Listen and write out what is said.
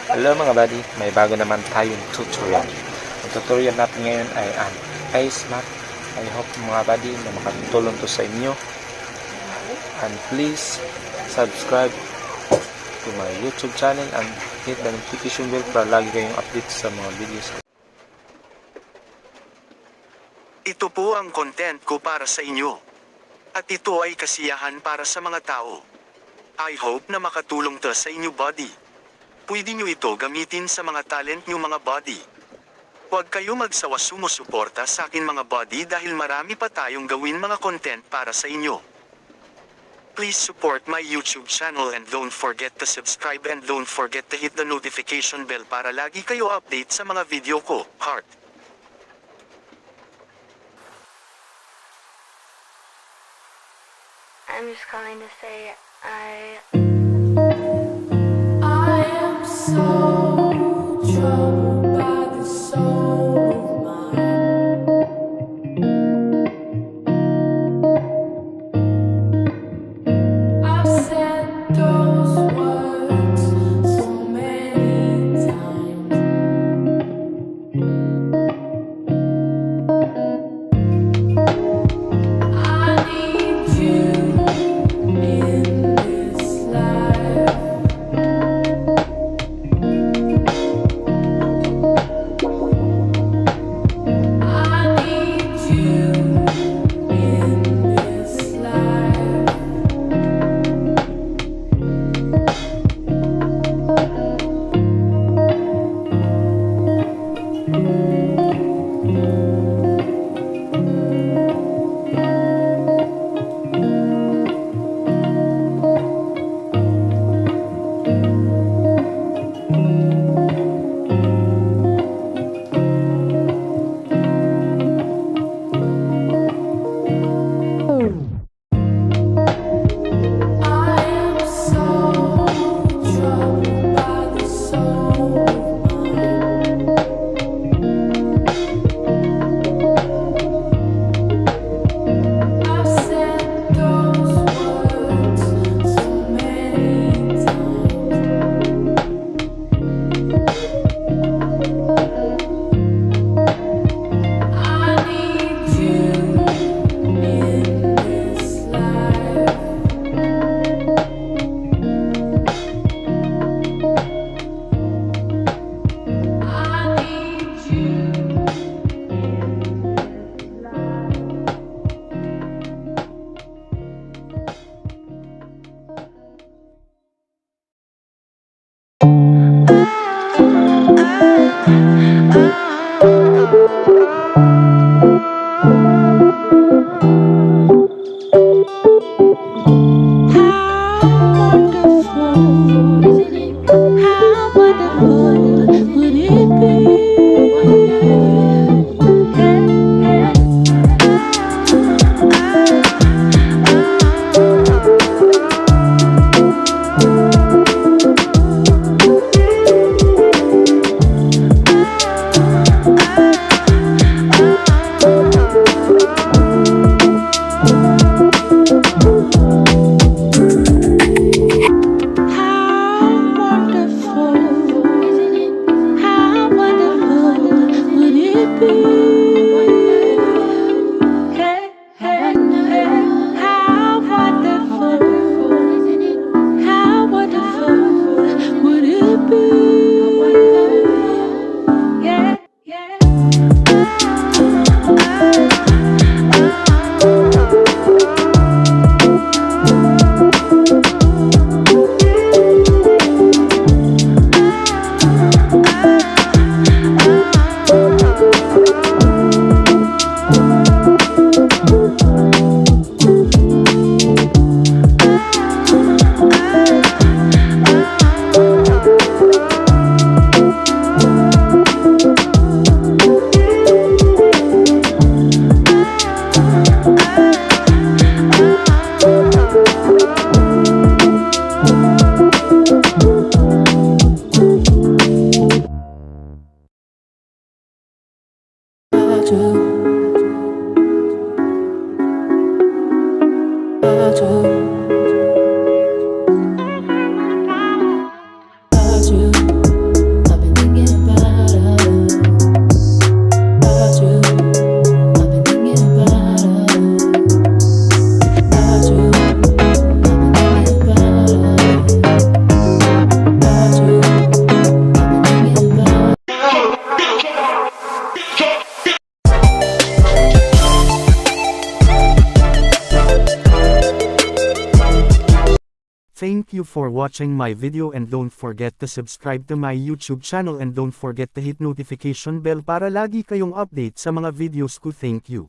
Hello mga buddy, may bago naman tayong tutorial. Ang tutorial natin ngayon ay ang face mask. I hope mga buddy na makatulong to sa inyo. And please subscribe to my YouTube channel and hit the notification bell para lagi kayong update sa mga videos. Ito po ang content ko para sa inyo. At ito ay kasiyahan para sa mga tao. I hope na makatulong to sa inyo buddy. Pwede nyo ito gamitin sa mga talent nyo mga buddy. Huwag kayo magsawa sumusuporta sa akin mga buddy dahil marami pa tayong gawin mga content para sa inyo. Please support my YouTube channel and don't forget to subscribe and don't forget to hit the notification bell para lagi kayo update sa mga video ko. Heart. I'm just calling to say I am so troubled by the soul of mine. I've said those words so many times. I need you in this life. Thank you for watching my video and don't forget to subscribe to my YouTube channel and don't forget to hit notification bell para lagi kayong update sa mga videos ko. Thank you.